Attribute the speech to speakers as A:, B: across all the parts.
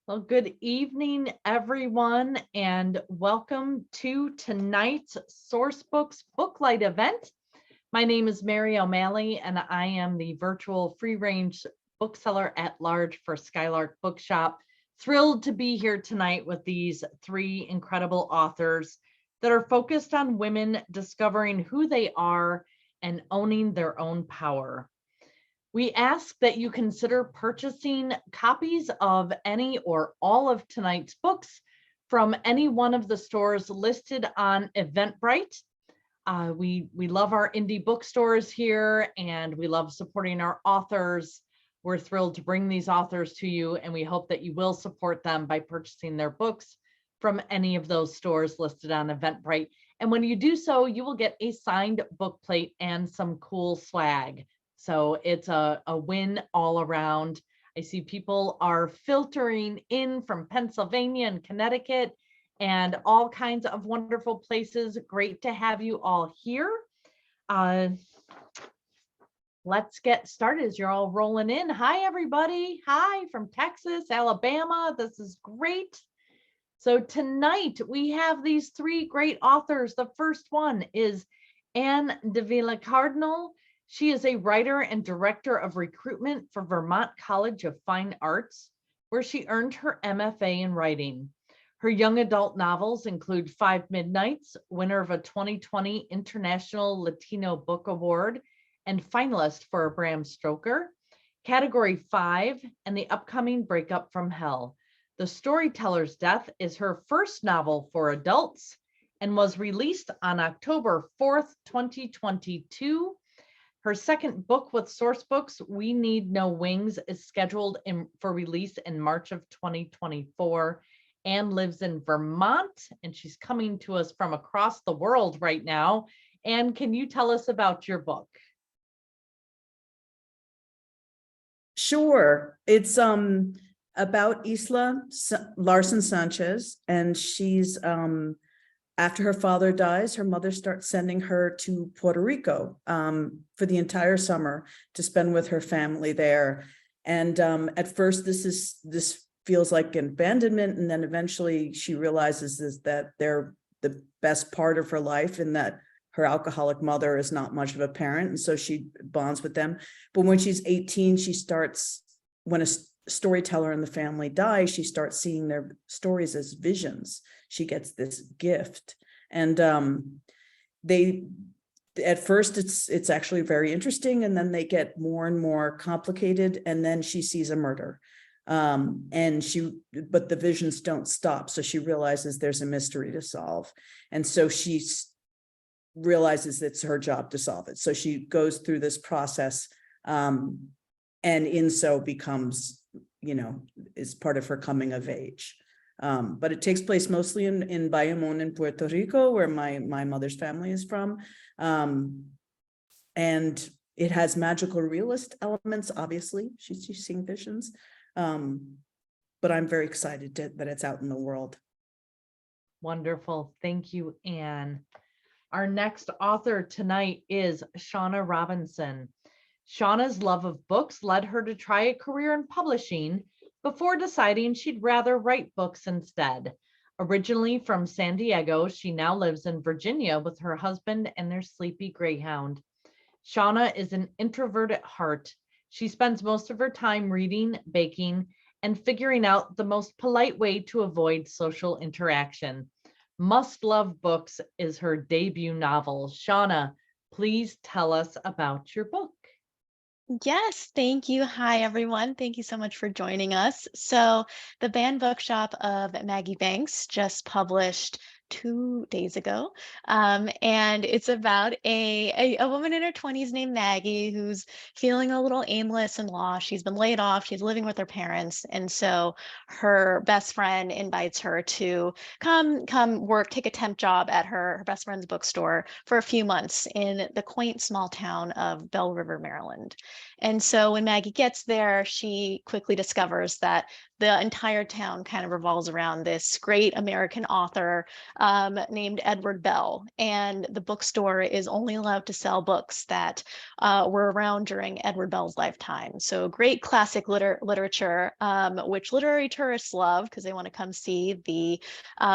A: Well, good evening, everyone, and welcome to tonight's Sourcebooks Booklight event. My name is Mary O'Malley, and I am the virtual free-range bookseller at large for Skylark Bookshop. Thrilled to be here tonight with these three incredible authors that are focused on women discovering who they are and owning their own power. We ask that you consider purchasing copies of any or all of tonight's books from any one of the stores listed on Eventbrite. We love our indie bookstores here and we love supporting our authors. We're thrilled to bring these authors to you, and we hope that you will support them by purchasing their books from any of those stores listed on Eventbrite. And when you do so, you will get a signed book plate and some cool swag. So it's a win all around. I see people are filtering in from Pennsylvania and Connecticut and all kinds of wonderful places. Great to have you all here. Let's get started as you're all rolling in. Hi, everybody. Hi from Texas, Alabama. This is great. So tonight we have these three great authors. The first one is Anne de Villa-Cardinal. She is a writer and director of recruitment for Vermont College of Fine Arts, where she earned her MFA in writing. Her young adult novels include Five Midnights, winner of a 2020 International Latino Book Award and finalist for a Bram Stoker, Category 5, and the upcoming Breakup from Hell. The Storyteller's Death is her first novel for adults and was released on October 4th, 2022. Her second book with Sourcebooks, We Need No Wings, is scheduled for release in March of 2024. Anne lives in Vermont, and she's coming to us from across the world right now. Anne, can you tell us about your book?
B: Sure. It's about Isla Larson Sanchez, and she's after her father dies, her mother starts sending her to Puerto Rico for the entire summer to spend with her family there. And at first, this feels like an abandonment, and then eventually she realizes that they're the best part of her life, and that her alcoholic mother is not much of a parent, and so she bonds with them. But when she's 18, when a storyteller in the family dies, she starts seeing their stories as visions. She gets this gift, and at first it's actually very interesting, and then they get more and more complicated, and then she sees a murder, but the visions don't stop, so she realizes there's a mystery to solve, and so she realizes it's her job to solve it. So she goes through this process, and in so becomes, is part of her coming of age. But it takes place mostly in Bayamon in Puerto Rico, where my mother's family is from. And it has magical realist elements, obviously. She's seeing visions. But I'm very excited that it's out in the world.
A: Wonderful. Thank you, Anne. Our next author tonight is SHAUNA Robinson. Shauna's love of books led her to try a career in publishing before deciding she'd rather write books instead. Originally from San Diego, she now lives in Virginia with her husband and their sleepy greyhound. Shauna is an introvert at heart. She spends most of her time reading, baking, and figuring out the most polite way to avoid social interaction. Must Love Books is her debut novel. Shauna, please tell us about your book.
C: Yes, thank you. Hi, everyone. Thank you so much for joining us. So the Banned Bookshop of Maggie Banks just published 2 days ago. And it's about a woman in her 20s named Maggie who's feeling a little aimless and lost. She's been laid off. She's living with her parents. And so her best friend invites her to come work, take a temp job at her best friend's bookstore for a few months in the quaint small town of Bell River, Maryland. And so when Maggie gets there, she quickly discovers that the entire town kind of revolves around this great American author named Edward Bell, and the bookstore is only allowed to sell books that were around during Edward Bell's lifetime. So great classic literature, which literary tourists love because they want to come see the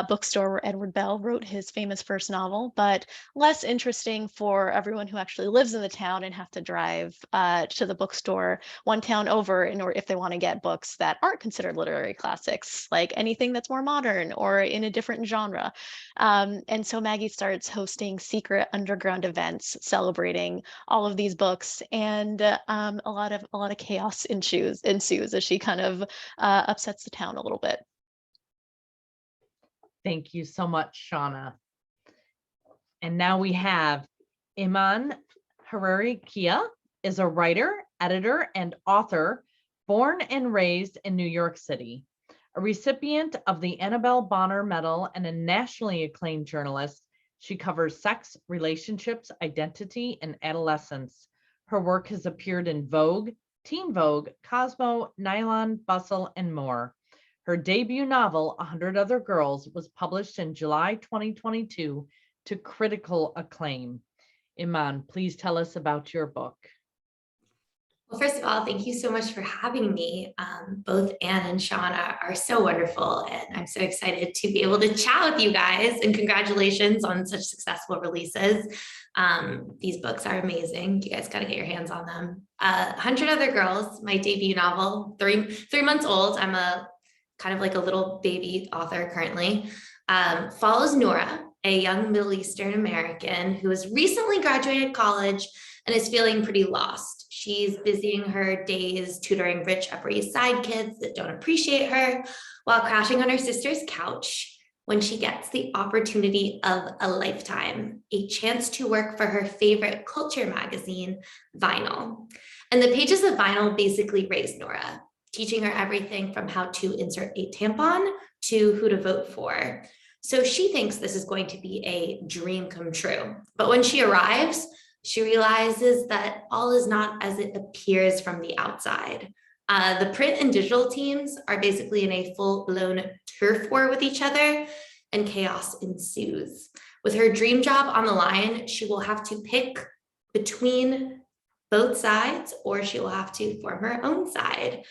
C: bookstore where Edward Bell wrote his famous first novel, but less interesting for everyone who actually lives in the town and have to drive to the bookstore one town over in order if they want to get books that aren't considered literary classics, like anything that's more modern or in a different genre. And so Maggie starts hosting secret underground events celebrating all of these books, and a lot of chaos ensues as she kind of upsets the town a little bit.
A: Thank you so much, Shauna. And now we have Iman Hariri-Kia is a writer, editor, and author born and raised in New York City. A recipient of the Annabelle Bonner Medal and a nationally acclaimed journalist, she covers sex, relationships, identity, and adolescence. Her work has appeared in Vogue, Teen Vogue, Cosmo, Nylon, Bustle, and more. Her debut novel, 100 Other Girls, was published in July 2022 to critical acclaim. Iman, please tell us about your book.
D: Well, first of all, thank you so much for having me. Both Anne and Shauna are so wonderful, and I'm so excited to be able to chat with you guys, and congratulations on such successful releases. These books are amazing. You guys got to get your hands on them. 100 Other Girls, my debut novel, three months old. I'm a kind of like a little baby author currently, follows Nora, a young Middle Eastern American who has recently graduated college and is feeling pretty lost. She's busying her days tutoring rich Upper East Side kids that don't appreciate her while crashing on her sister's couch when she gets the opportunity of a lifetime, a chance to work for her favorite culture magazine, Vinyl. And the pages of Vinyl basically raised Nora, teaching her everything from how to insert a tampon to who to vote for. So she thinks this is going to be a dream come true. But when she arrives, she realizes that all is not as it appears from the outside. The print and digital teams are basically in a full-blown turf war with each other, and chaos ensues. With her dream job on the line, she will have to pick between both sides, or she will have to form her own side.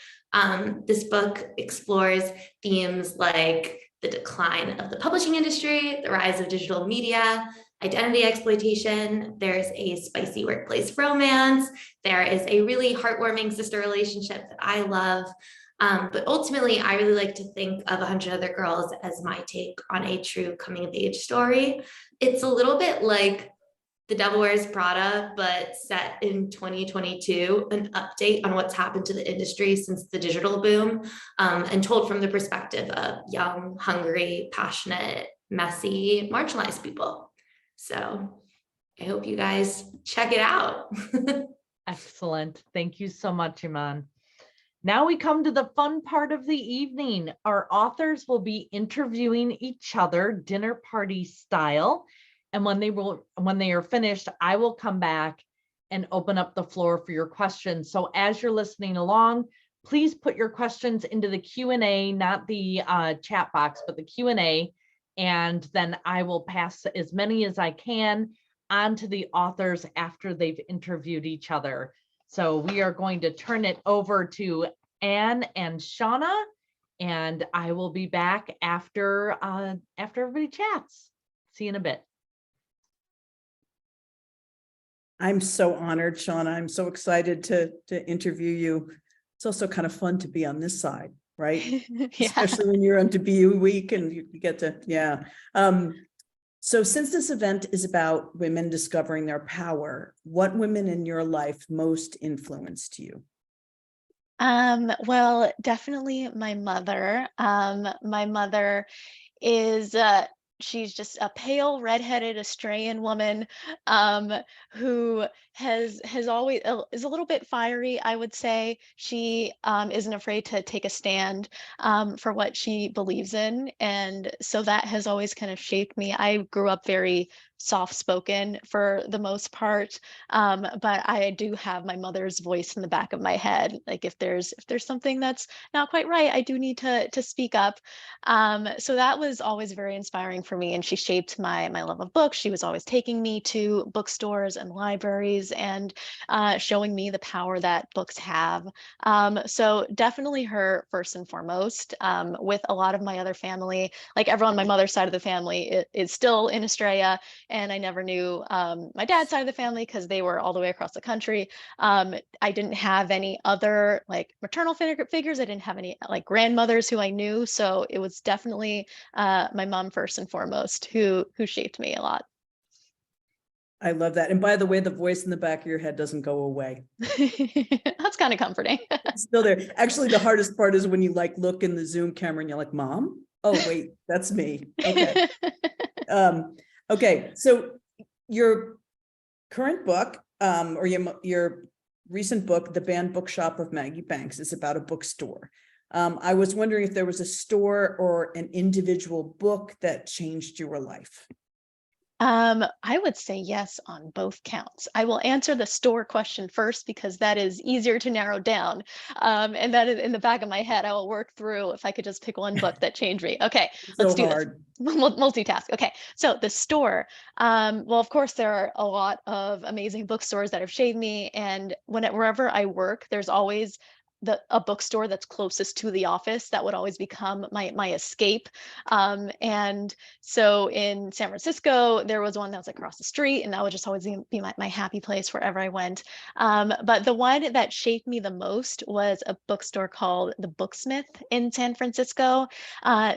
D: This book explores themes like the decline of the publishing industry, the rise of digital media, identity exploitation. There's a spicy workplace romance. There is a really heartwarming sister relationship that I love. But ultimately, I really like to think of 100 Other Girls as my take on a true coming of age story. It's a little bit like The Devil Wears Prada, but set in 2022, an update on what's happened to the industry since the digital boom, and told from the perspective of young, hungry, passionate, messy, marginalized people. So I hope you guys check it out.
A: Excellent. Thank you so much, Iman. Now we come to the fun part of the evening. Our authors will be interviewing each other dinner party style. And when they are finished, I will come back and open up the floor for your questions. So as you're listening along, please put your questions into the Q&A, not the chat box, but the Q&A. And then I will pass as many as I can on to the authors after they've interviewed each other. So we are going to turn it over to Anne and Shauna, and I will be back after everybody chats. See you in a bit.
B: I'm so honored, Shauna. I'm so excited to interview you. It's also kind of fun to be on this side, right?
C: Yeah.
B: Especially when you're on debut week and you get to, yeah. So since this event is about women discovering their power, what women in your life most influenced you?
C: Well, definitely my mother. My mother is she's just a pale, redheaded Australian woman who has always is a little bit fiery, I would say. She isn't afraid to take a stand for what she believes in, and so that has always kind of shaped me. I grew up very soft-spoken for the most part. But I do have my mother's voice in the back of my head. Like if there's something that's not quite right, I do need to speak up. So that was always very inspiring for me, and she shaped my love of books. She was always taking me to bookstores and libraries and showing me the power that books have. So definitely her first and foremost. With a lot of my other family, like everyone on my mother's side of the family is still in Australia, and I never knew my dad's side of the family because they were all the way across the country. I didn't have any other like maternal figures. I didn't have any like grandmothers who I knew. So it was definitely my mom first and foremost who shaped me a lot.
B: I love that. And by the way, the voice in the back of your head doesn't go away.
C: That's kind of comforting.
B: It's still there. Actually, the hardest part is when you like look in the Zoom camera and you're like, Mom? Oh, wait, that's me. Okay. Okay. So your current book, or your recent book, The Banned Bookshop of Maggie Banks, is about a bookstore. I was wondering if there was a store or an individual book that changed your life.
C: I would say yes on both counts. I will answer the store question first because that is easier to narrow down. And that is in the back of my head. I will work through if I could just pick one book that changed me. Okay, let's do this. Multitask. Okay, so the store. Well, of course, there are a lot of amazing bookstores that have shaped me, and wherever I work, there's always a bookstore that's closest to the office that would always become my escape. And so in San Francisco, there was one that was across the street, and that would just always be my happy place wherever I went. But the one that shaped me the most was a bookstore called the Booksmith in San Francisco.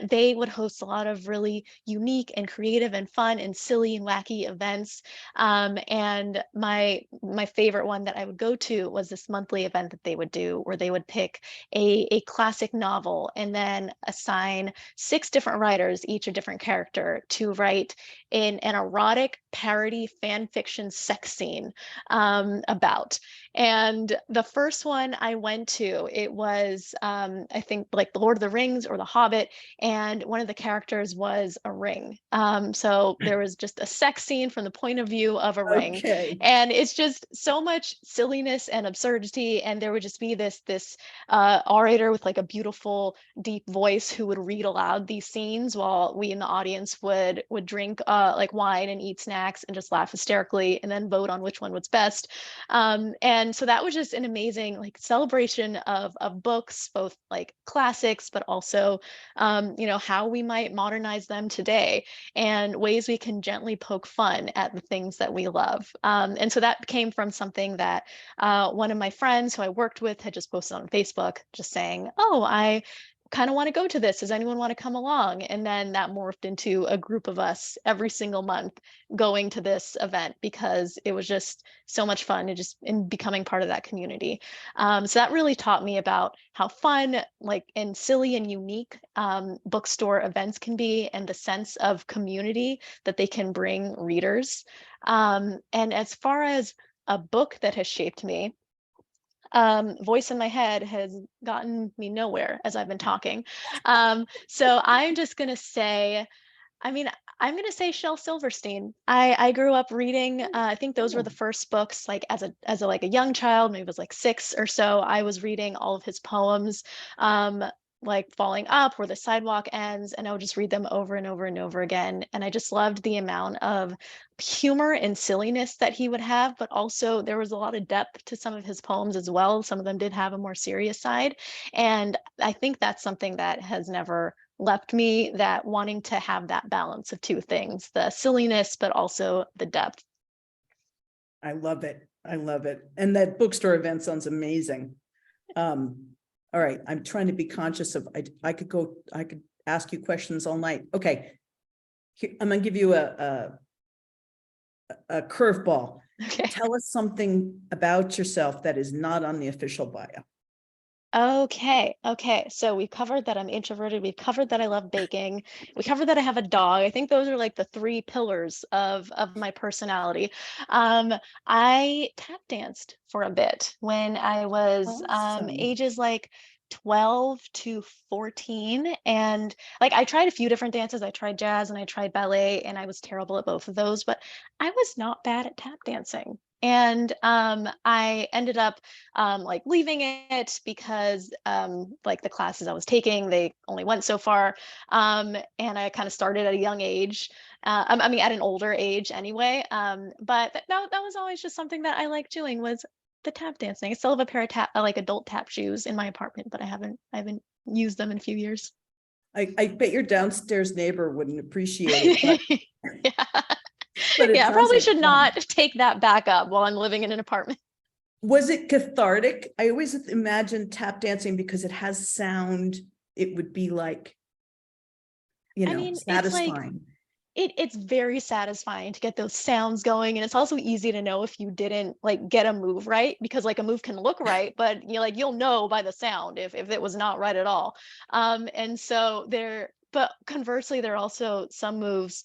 C: They would host a lot of really unique and creative and fun and silly and wacky events. And my favorite one that I would go to was this monthly event that they would do where they would pick a classic novel and then assign 6 different writers, each a different character, to write in an erotic parody fan fiction sex scene about. And the first one I went to, it was I think like The Lord of the Rings or The Hobbit, and one of the characters was a ring. So there was just a sex scene from the point of view of a ring.
B: Okay.
C: And it's just so much silliness and absurdity, and there would just be this orator with like a beautiful deep voice who would read aloud these scenes while we in the audience would drink like wine and eat snacks and just laugh hysterically and then vote on which one was best. And so that was just an amazing like celebration of books, both like classics, but also you know, how we might modernize them today and ways we can gently poke fun at the things that we love. And so that came from something that one of my friends who I worked with had just posted on Facebook, just saying, oh, I kind of want to go to this. Does anyone want to come along? And then that morphed into a group of us every single month going to this event because it was just so much fun and just in becoming part of that community. So that really taught me about how fun, like, and silly and unique bookstore events can be, and the sense of community that they can bring readers. And as far as a book that has shaped me, voice in my head has gotten me nowhere as I've been talking. So I'm just going to say, I mean, I'm going to say Shel Silverstein. I grew up reading, I think those were the first books, like as a like a young child, maybe it was like 6 or so, I was reading all of his poems, like Falling Up, Where the Sidewalk Ends, and I would just read them over and over and over again. And I just loved the amount of humor and silliness that he would have, but also there was a lot of depth to some of his poems as well. Some of them did have a more serious side. And I think that's something that has never left me, that wanting to have that balance of 2 things, the silliness, but also the depth.
B: I love it. I love it. And that bookstore event sounds amazing. All right. I'm trying to be conscious of, I could ask you questions all night. Okay. Here, I'm going to give you a curveball.
C: Okay.
B: Tell us something about yourself that is not on the official bio.
C: Okay. So we covered that I'm introverted. We've covered that I love baking. We covered that I have a dog. I think those are like the 3 pillars of my personality. I tap danced for a bit when I was
B: Awesome.
C: ages like 12 to 14. And like, I tried a few different dances. I tried jazz and I tried ballet, and I was terrible at both of those, but I was not bad at tap dancing. And I ended up like leaving it because like the classes I was taking, they only went so far. And I kind of started at a young age. I mean, at an older age anyway. But that was always just something that I liked doing, was the tap dancing. I still have a pair of like adult tap shoes in my apartment, but I haven't used them in a few years.
B: I bet your downstairs neighbor wouldn't appreciate it,
C: Yeah.
B: but it
C: Yeah, I
B: sounds
C: probably
B: like
C: should
B: fun.
C: not take that back up while I'm living in an apartment.
B: Was it cathartic? I always imagine tap dancing because it has sound. It would be like,
C: I mean, it's like,
B: satisfying.
C: it's very satisfying to get those sounds going, and it's also easy to know if you didn't like get a move right, because like a move can look right, but you'll know by the sound if it was not right at all. And so but conversely, there are also some moves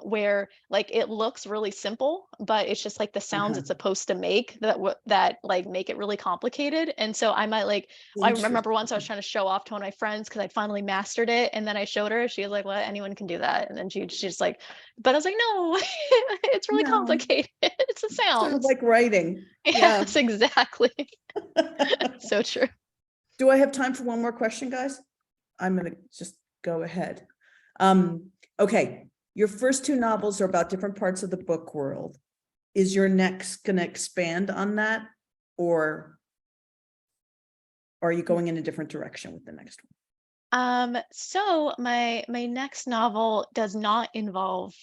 C: where like it looks really simple, but it's just like the sounds it's supposed to make that like make it really complicated. And so I might like, I remember once I was trying to show off to one of my friends because I'd finally mastered it, and then I showed her. She was like, "Well, anyone can do that." And then she's like, but I was like, "No, it's really
B: No.
C: complicated. It's a
B: Sort of
C: sound."
B: like writing.
C: Yes, exactly. So true.
B: Do I have time for one more question, guys? I'm gonna just go ahead. Okay, your first two novels are about different parts of the book world. Is your next gonna expand on that, or are you going in a different direction with the next one?
C: So my next novel does not involve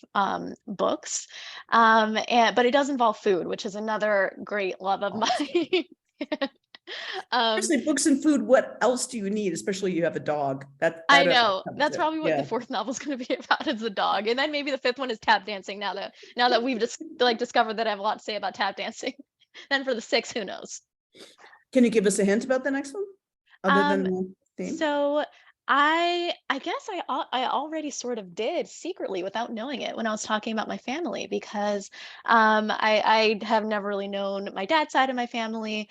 C: books, but it does involve food, which is another great love of mine.
B: Especially books and food. What else do you need? Especially you have a dog.
C: I know that's probably what the fourth novel is going to be about, is the dog, and then maybe the fifth one is tap dancing. Now that we've just like discovered that I have a lot to say about tap dancing, then for the sixth, who knows?
B: Can you give us a hint about the next one, other than the theme?
C: So I guess I already sort of did secretly without knowing it when I was talking about my family, because I have never really known my dad's side of my family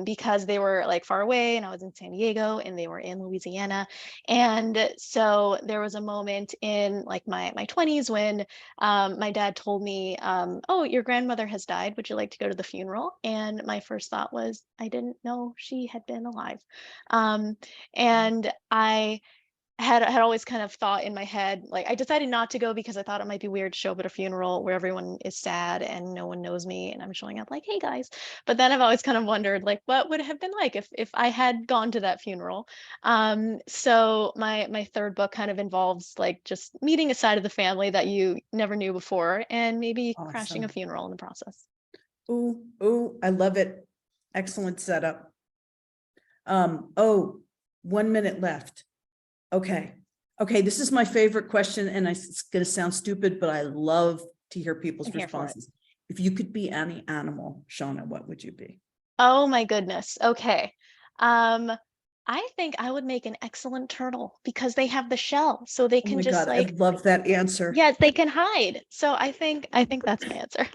C: because they were like far away, and I was in San Diego and they were in Louisiana. And so there was a moment in like my 20s when my dad told me, "Oh, your grandmother has died. Would you like to go to the funeral?" And my first thought was, I didn't know she had been alive. And I had always kind of thought in my head, like I decided not to go because I thought it might be weird to show up at a funeral where everyone is sad and no one knows me and I'm showing up like, "Hey guys." But then I've always kind of wondered, like, what would it have been like if I had gone to that funeral? So my third book kind of involves like just meeting a side of the family that you never knew before, and maybe crashing a
B: Awesome.
C: funeral in the process.
B: Ooh, I love it. Excellent setup. 1 minute left. Okay, this is my favorite question, and it's going to sound stupid, but I love to hear people's
C: I'm here for it.
B: responses. If you could be any animal, Shauna, what would you be?
C: Oh my goodness. Okay. I think I would make an excellent turtle because they have the shell, so they
B: Oh
C: can
B: my
C: just
B: God, I
C: like,
B: love that answer.
C: yes, they can hide. So I think that's my answer.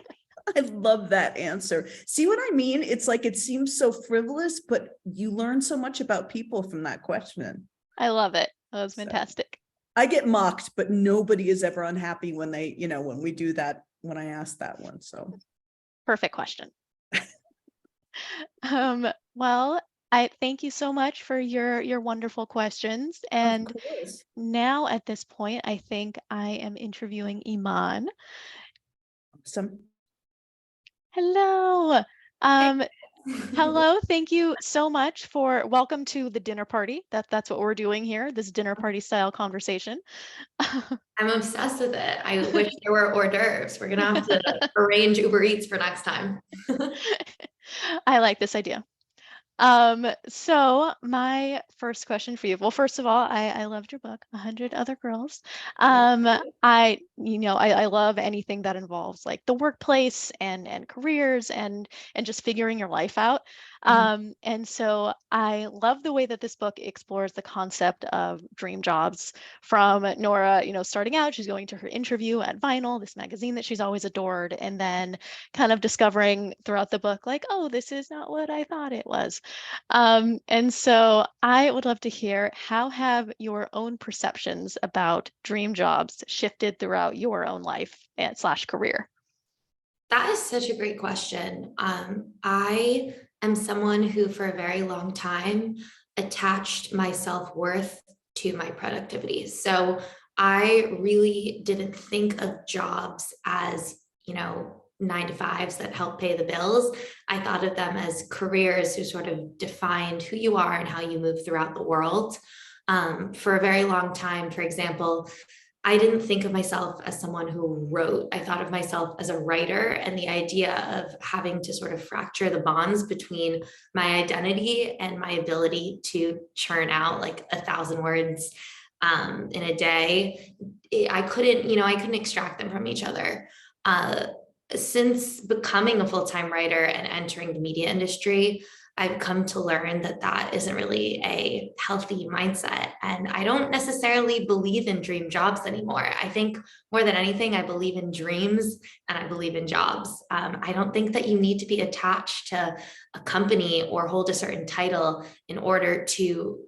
B: I love that answer. See what I mean? It's like, it seems so frivolous, but you learn so much about people from that question.
C: I love it. That was
B: So,
C: fantastic.
B: I get mocked, but nobody is ever unhappy when they, when we do that, when I ask that one. So
C: Perfect question. Well, I thank you so much for your wonderful questions. And
B: of course.
C: now at this point, I think I am interviewing Iman.
B: Some
C: Hello. Hello, thank you so much welcome to the dinner party. That's what we're doing here, this dinner party style conversation.
D: I'm obsessed with it. I wish there were hors d'oeuvres. We're gonna have to arrange Uber Eats for next time.
C: I like this idea. So my first question for you. Well, first of all, I loved your book, 100 Other Girls. I love anything that involves like the workplace and careers and just figuring your life out. And so I love the way that this book explores the concept of dream jobs, from Nora, starting out, she's going to her interview at Vinyl, this magazine that she's always adored, and then kind of discovering throughout the book, like, oh, this is not what I thought it was. And so I would love to hear, how have your own perceptions about dream jobs shifted throughout your own life and slash career?
D: That is such a great question. I am someone who, for a very long time, attached my self-worth to my productivity. So I really didn't think of jobs as, 9 to 5s that help pay the bills. I thought of them as careers who sort of defined who you are and how you move throughout the world. For a very long time, for example, I didn't think of myself as someone who wrote. I thought of myself as a writer, and the idea of having to sort of fracture the bonds between my identity and my ability to churn out like 1,000 words in a day. I couldn't extract them from each other. Since becoming a full-time writer and entering the media industry, I've come to learn that that isn't really a healthy mindset. And I don't necessarily believe in dream jobs anymore. I think more than anything, I believe in dreams and I believe in jobs. I don't think that you need to be attached to a company or hold a certain title in order to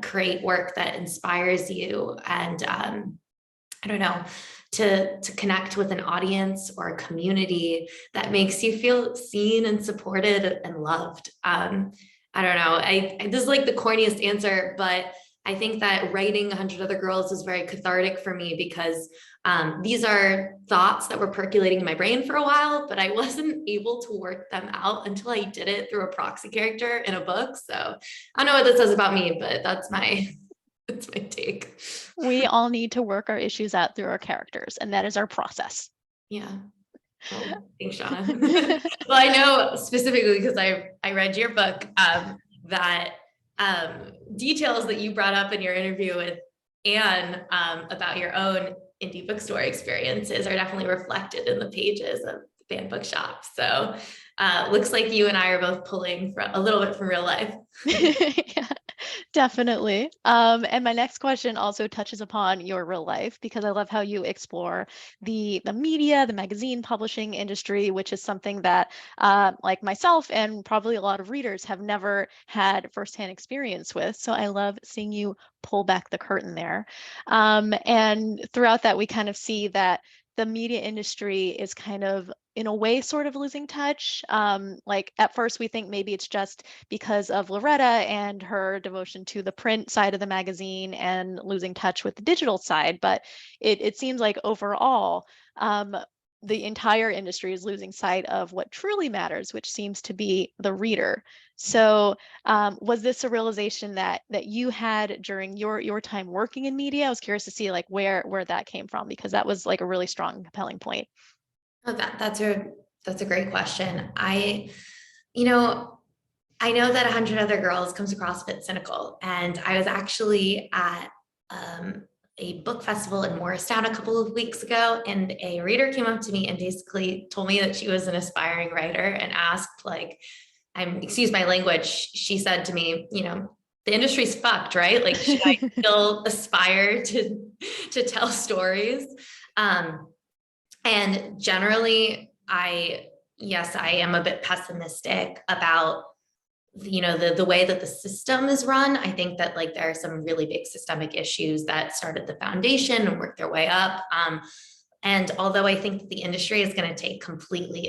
D: create work that inspires you and I don't know, to connect with an audience or a community that makes you feel seen and supported and loved. I don't know. This is like the corniest answer, but I think that writing 100 Other Girls is very cathartic for me because these are thoughts that were percolating in my brain for a while, but I wasn't able to work them out until I did it through a proxy character in a book. So I don't know what this says about me, but that's my take.
C: We all need to work our issues out through our characters, and that is our process.
D: Yeah. Well, thanks, Shauna. Well, I know specifically because I read your book that details that you brought up in your interview with Anne about your own indie bookstore experiences are definitely reflected in the pages of the Band Bookshop. So looks like you and I are both pulling from a little bit from real life.
C: Yeah, definitely. And my next question also touches upon your real life, because I love how you explore the media, the magazine publishing industry, which is something that like myself and probably a lot of readers have never had firsthand experience with. So I love seeing you pull back the curtain there. And throughout that, we kind of see that the media industry is kind of, in a way, sort of losing touch. Like at first we think maybe it's just because of Loretta and her devotion to the print side of the magazine and losing touch with the digital side, but it seems like overall, the entire industry is losing sight of what truly matters, which seems to be the reader. So was this a realization that you had during your time working in media? I was curious to see like where that came from, because that was like a really strong and compelling point.
D: Oh, that's a great question. I know that 100 Other Girls comes across a bit cynical, and I was actually at a book festival in Morristown a couple of weeks ago, and a reader came up to me and basically told me that she was an aspiring writer and asked, like, excuse my language, she said to me, the industry's fucked, right? Like, should I still aspire to tell stories? And generally, yes, I am a bit pessimistic about the way that the system is run. I think that like there are some really big systemic issues that start at the foundation and work their way up. And although I think that the industry is going to take a completely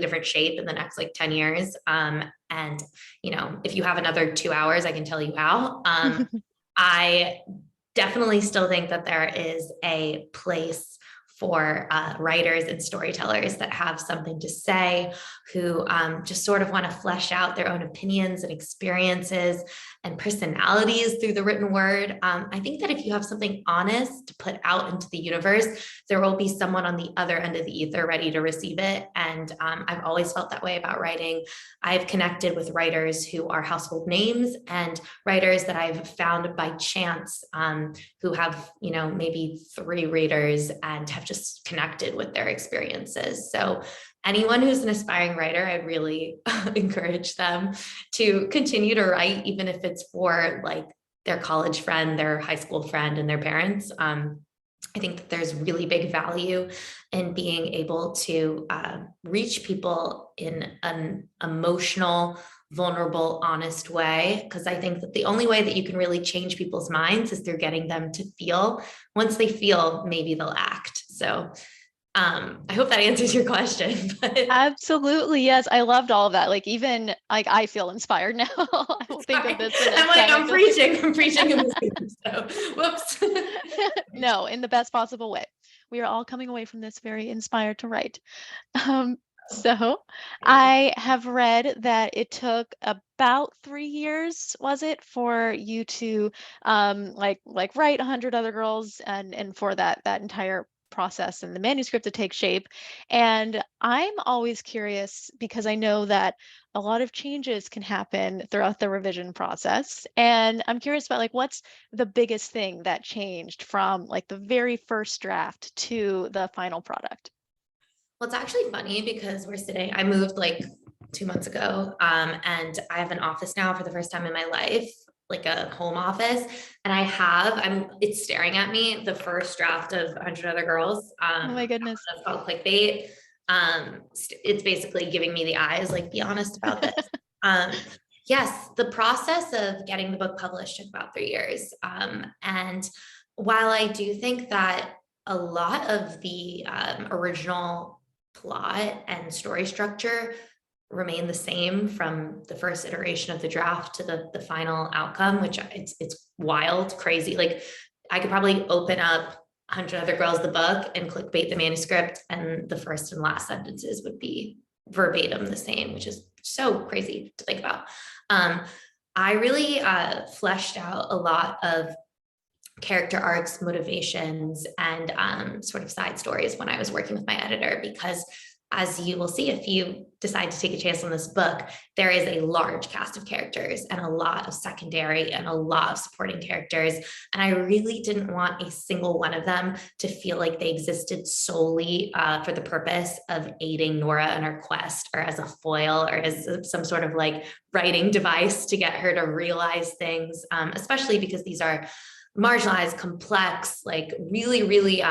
D: different shape in the next like 10 years, and if you have another 2 hours, I can tell you how. I definitely still think that there is a place for writers and storytellers that have something to say, who just sort of want to flesh out their own opinions and experiences and personalities through the written word. I think that if you have something honest to put out into the universe, there will be someone on the other end of the ether ready to receive it. And I've always felt that way about writing. I've connected with writers who are household names and writers that I've found by chance, who have, maybe 3 readers and have just connected with their experiences. So anyone who's an aspiring writer, I really encourage them to continue to write, even if it's for like their college friend, their high school friend, and their parents. I think that there's really big value in being able to reach people in an emotional vulnerable, honest way. Because I think that the only way that you can really change people's minds is through getting them to feel. Once they feel, maybe they'll act. So I hope that answers your question. But
C: Absolutely. Yes. I loved all of that. Like, even like I feel inspired now. I will think of this the next
D: I'm like,
C: time I
D: I'm
C: feel-
D: preaching in this room, so whoops.
C: No, in the best possible way. We are all coming away from this very inspired to write. Um, so I have read that it took about 3 years, was it, for you to like write 100 Other Girls and for that entire process and the manuscript to take shape. And I'm always curious because I know that a lot of changes can happen throughout the revision process. And I'm curious about like what's the biggest thing that changed from like the very first draft to the final product?
D: Well, it's actually funny because I moved like 2 months ago, and I have an office now for the first time in my life, like a home office. And it's staring at me, the first draft of 100 Other Girls.
C: Oh my goodness.
D: That's called clickbait. It's basically giving me the eyes, like, be honest about this. Yes, the process of getting the book published took about 3 years. And while I do think that a lot of the original plot and story structure remain the same from the first iteration of the draft to the final outcome, which it's wild, crazy. Like, I could probably open up 100 Other Girls, the book, and clickbait the manuscript, and the first and last sentences would be verbatim the same, which is so crazy to think about. I really fleshed out a lot of character arcs, motivations, and sort of side stories when I was working with my editor, because as you will see, if you decide to take a chance on this book, there is a large cast of characters and a lot of secondary and a lot of supporting characters. And I really didn't want a single one of them to feel like they existed solely for the purpose of aiding Nora in her quest, or as a foil, or as some sort of like writing device to get her to realize things, especially because these are marginalized, complex, like really, really,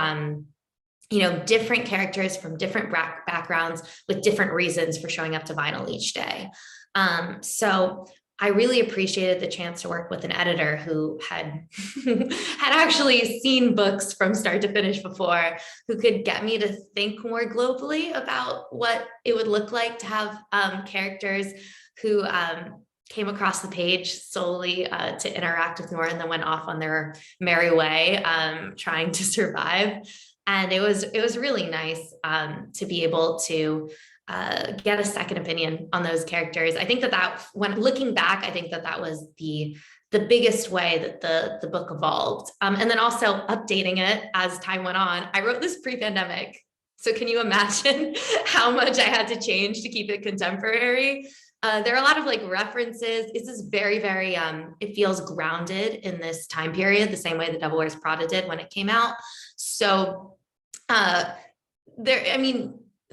D: different characters from different backgrounds with different reasons for showing up to vinyl each day. So I really appreciated the chance to work with an editor who had actually seen books from start to finish before, who could get me to think more globally about what it would look like to have characters who came across the page solely to interact with Nora and then went off on their merry way, trying to survive. And it was really nice to be able to get a second opinion on those characters. I think that when looking back, I think that was the biggest way that the book evolved. And then also updating it as time went on. I wrote this pre-pandemic. So can you imagine how much I had to change to keep it contemporary? There are a lot of like references. This is very, very, it feels grounded in this time period, the same way The Devil Wears Prada did when it came out. So there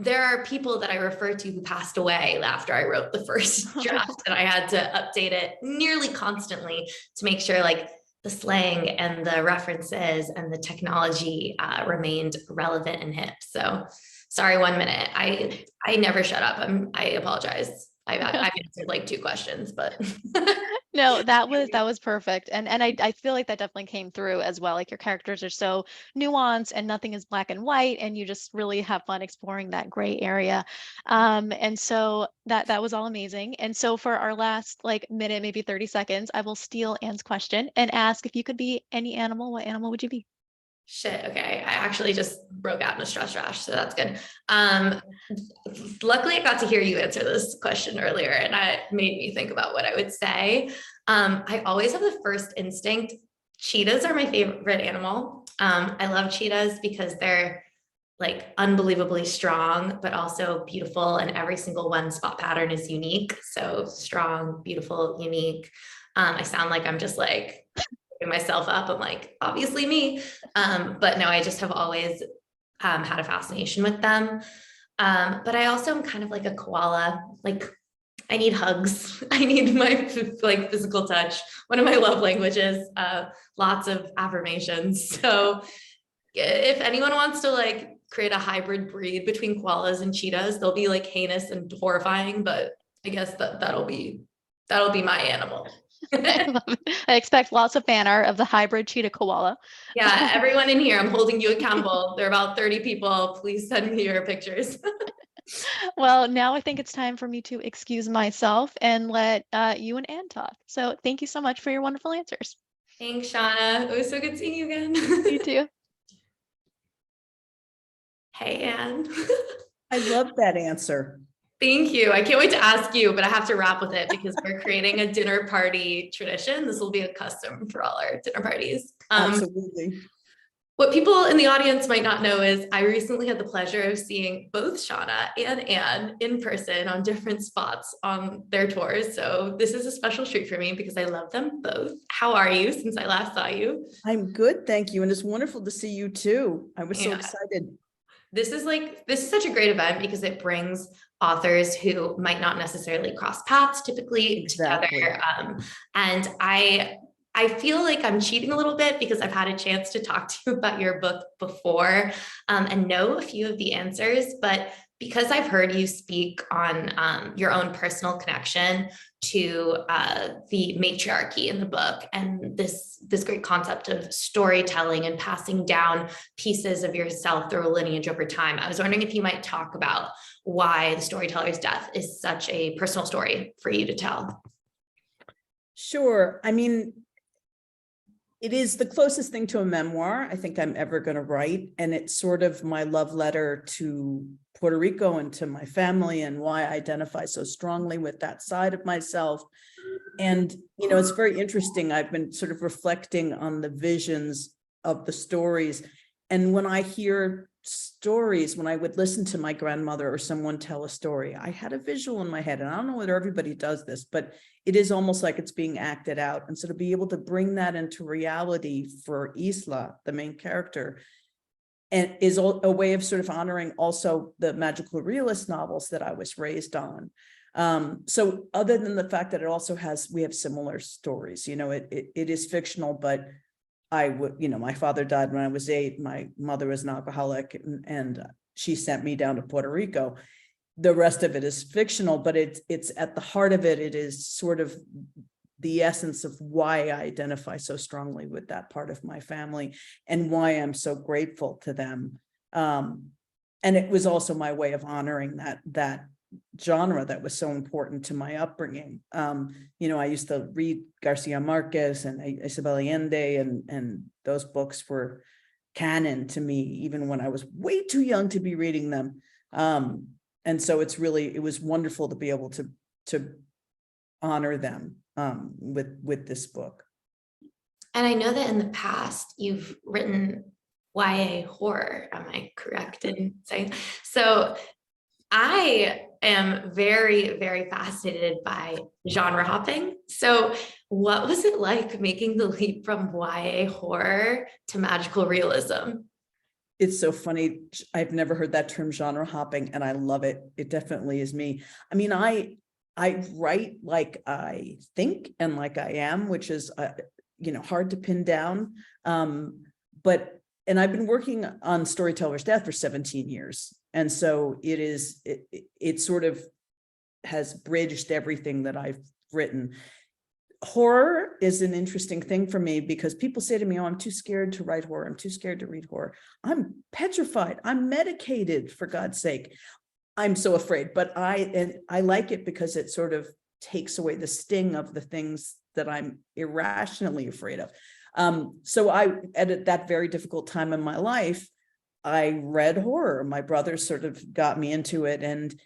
D: are people that I refer to who passed away after I wrote the first draft, and I had to update it nearly constantly to make sure like the slang and the references and the technology remained relevant and hip. So sorry, 1 minute. I never shut up. I apologize. I've answered like 2 questions, but
C: No, that was perfect. And I feel like that definitely came through as well. Like, your characters are so nuanced and nothing is black and white, and you just really have fun exploring that gray area. And so that was all amazing. And so for our last like minute, maybe 30 seconds, I will steal Anne's question and ask, if you could be any animal, what animal would you be?
D: shit. Okay. I actually just broke out in a stress rash, so that's good. Luckily I got to hear you answer this question earlier, and it made me think about what I would say. I always have the first instinct. Cheetahs are my favorite animal. I love cheetahs because they're like unbelievably strong, but also beautiful. And every single one spot pattern is unique. So strong, beautiful, unique. I sound like I'm just like myself up. I'm like, obviously me. But no, I just have always had a fascination with them. But I also am kind of like a koala. Like, I need hugs. I need my like physical touch. One of my love languages, lots of affirmations. So if anyone wants to like create a hybrid breed between koalas and cheetahs, they'll be like heinous and horrifying, but I guess that'll be That'll be my animal.
C: I love it. I expect lots of fan art of the hybrid cheetah koala.
D: Yeah, everyone in here, I'm holding you accountable. There are about 30 people. Please send me your pictures.
C: Well, now I think it's time for me to excuse myself and let you and Anne talk. So thank you so much for your wonderful answers.
D: Thanks, Shauna. It was so good seeing you again.
C: You too.
D: Hey, Anne.
B: I love that answer.
D: Thank you. I can't wait to ask you, but I have to wrap with it because we're creating a dinner party tradition. This will be a custom for all our dinner parties.
B: Absolutely.
D: What people in the audience might not know is I recently had the pleasure of seeing both Shauna and Anne in person on different spots on their tours. So this is a special treat for me because I love them both. How are you since I last saw you?
B: I'm good, thank you. And it's wonderful to see you too. I was so
D: Yeah.
B: excited.
D: This is such a great event because it brings authors who might not necessarily cross paths typically together. And I feel like I'm cheating a little bit because I've had a chance to talk to you about your book before and know a few of the answers, but because I've heard you speak on your own personal connection to the matriarchy in the book and this great concept of storytelling and passing down pieces of yourself through a lineage over time, I was wondering if you might talk about why the storyteller's death is such a personal story for you to tell.
B: Sure. I mean, it is the closest thing to a memoir I think I'm ever going to write. And it's sort of my love letter to Puerto Rico and to my family and why I identify so strongly with that side of myself. And, you know, it's very interesting. I've been sort of reflecting on the visions of the stories. And when I hear stories, when I would listen to my grandmother or someone tell a story, I had a visual in my head. And I don't know whether everybody does this, but it is almost like it's being acted out. And so to be able to bring that into reality for Isla, the main character, and is a way of sort of honoring also the magical realist novels that I was raised on. So other than the fact that it also we have similar stories, you know, it is fictional, but my father died when I was 8. My mother was an alcoholic and she sent me down to Puerto Rico. The rest of it is fictional, but it's at the heart of it. It is sort of the essence of why I identify so strongly with that part of my family and why I'm so grateful to them. And it was also my way of honoring that genre that was so important to my upbringing. You know, I used to read Garcia Marquez and Isabel Allende, and those books were canon to me, even when I was way too young to be reading them. And so it was wonderful to be able to honor them with this book.
D: And I know that in the past you've written YA horror. Am I correct in saying? So I am very, very fascinated by genre hopping. So what was it like making the leap from YA horror to magical realism?
B: It's so funny. I've never heard that term, genre hopping, and I love it. It definitely is me. I mean, I write like I think and like I am, which is, hard to pin down. And I've been working on Storyteller's Death for 17 years. And so it sort of has bridged everything that I've written. Horror is an interesting thing for me because people say to me, oh, I'm too scared to write horror. I'm too scared to read horror. I'm petrified. I'm medicated, for God's sake. I'm so afraid, but I like it because it sort of takes away the sting of the things that I'm irrationally afraid of. So at that very difficult time in my life, I read horror. My brother sort of got me into it, and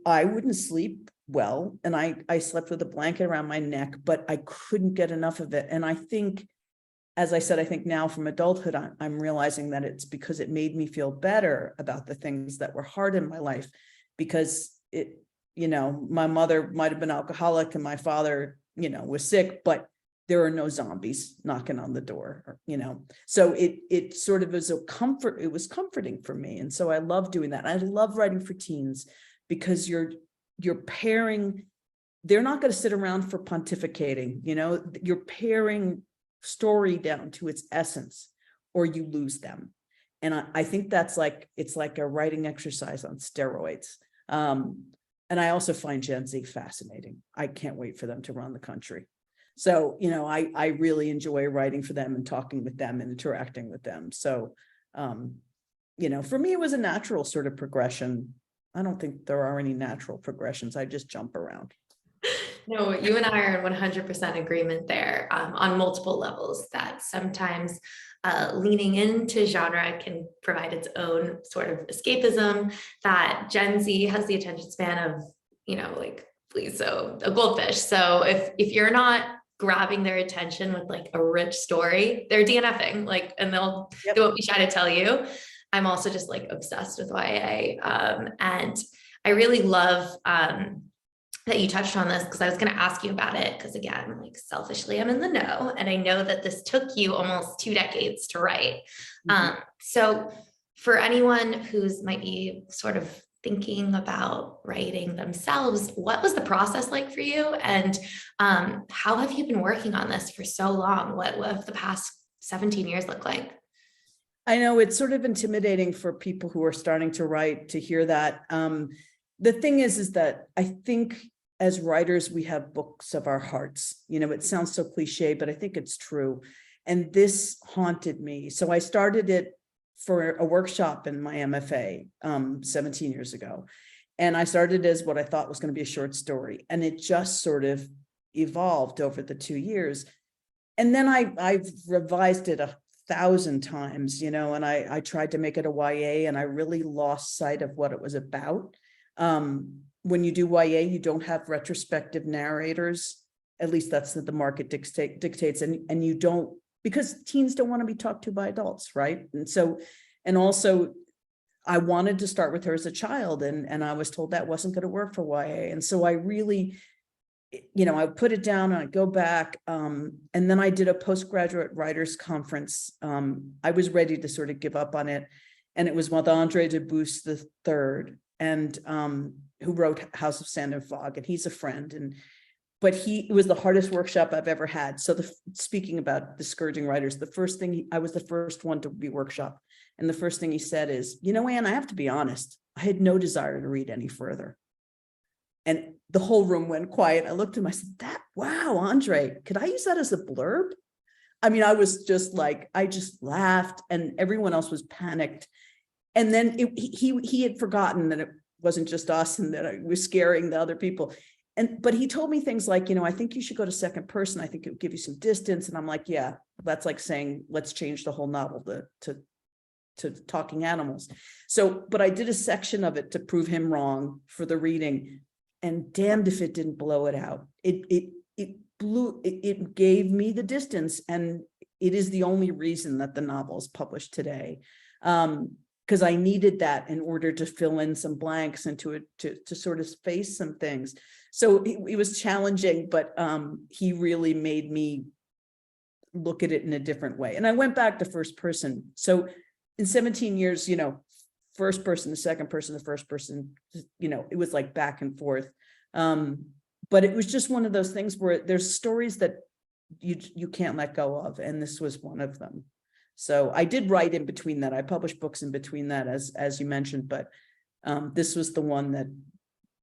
B: I wouldn't sleep well. And I slept with a blanket around my neck, but I couldn't get enough of it. And I think, as I said, I think now from adulthood, I'm realizing that it's because it made me feel better about the things that were hard in my life, because my mother might've been alcoholic and my father, was sick, but there are no zombies knocking on the door, so it sort of is a comfort. It was comforting for me. And so I love doing that. I love writing for teens because you're pairing, they're not going to sit around for pontificating, you're pairing story down to its essence, or you lose them. And I think that's it's like a writing exercise on steroids. And And I also find Gen Z fascinating. I can't wait for them to run the country. So, I really enjoy writing for them and talking with them and interacting with them. So, for me, it was a natural sort of progression. I don't think there are any natural progressions. I just jump around.
D: No, you and I are in 100% agreement there, on multiple levels, that sometimes leaning into genre can provide its own sort of escapism, that Gen Z has the attention span of, like, please, so a goldfish. So if you're not grabbing their attention with like a rich story, they're DNFing, like, and they won't be shy to tell you. I'm also just like obsessed with YA. And I really love that you touched on this, because I was going to ask you about it, because again, like, selfishly, I'm in the know, and I know that this took you almost 2 decades to write. So for anyone who's might be sort of thinking about writing themselves, what was the process like for you? And how have you been working on this for so long? What have the past 17 years look like?
B: I know it's sort of intimidating for people who are starting to write to hear that. The thing is that I think as writers, we have books of our hearts. It sounds so cliche, but I think it's true. And this haunted me. So I started it for a workshop in my MFA 17 years ago. And I started as what I thought was going to be a short story. And it just sort of evolved over the 2 years. And then I've revised it 1,000 times, and I tried to make it a YA, and I really lost sight of what it was about. When you do YA, you don't have retrospective narrators. At least that's what the market dictates. And you don't, because teens don't want to be talked to by adults, right? And also I wanted to start with her as a child, and I was told that wasn't going to work for YA. And so I really, I put it down and I go back. And then I did a postgraduate writers conference. I was ready to sort of give up on it. And it was with Andre Dubus III, and who wrote House of Sand and Fog, and he's a friend. But it was the hardest workshop I've ever had. So speaking about discouraging writers, I was the first one to be workshop. And the first thing he said is, Anne, I have to be honest, I had no desire to read any further. And the whole room went quiet. I looked at him, I said, wow, Andre, could I use that as a blurb? I mean, I was just like, I just laughed, and everyone else was panicked. And then he had forgotten that it wasn't just us and that I was scaring the other people. But he told me things like, I think you should go to second person. I think it would give you some distance. And I'm like, yeah, that's like saying, let's change the whole novel to talking animals. So, but I did a section of it to prove him wrong for the reading, and damned if it didn't blow it out. It gave me the distance, and it is the only reason that the novel is published today. Because I needed that in order to fill in some blanks and to sort of face some things. So it was challenging, but he really made me look at it in a different way. And I went back to first person. So in 17 years, first person, the second person, the first person, it was like back and forth. But it was just one of those things where there's stories that you can't let go of. And this was one of them. So I did write in between that. I published books in between that, as you mentioned, but this was the one that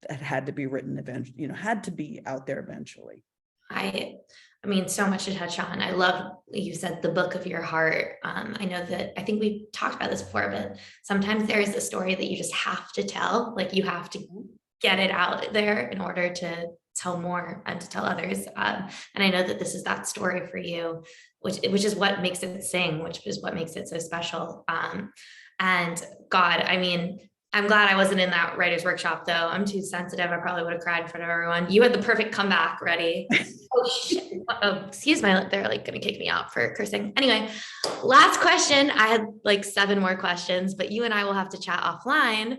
B: had to be written eventually, had to be out there eventually.
D: I mean, so much to touch on. I love, you said the book of your heart. I know that, I think we talked about this before, but sometimes there is a story that you just have to tell, like you have to get it out there in order to tell more and to tell others. And I know that this is that story for you, which is what makes it sing, which is what makes it so special. And God, I mean, I'm glad I wasn't in that writer's workshop though. I'm too sensitive. I probably would have cried in front of everyone. You had the perfect comeback ready. Oh shit. Oh, excuse my, they're like going to kick me out for cursing. Anyway, last question. I had like 7 more questions, but you and I will have to chat offline.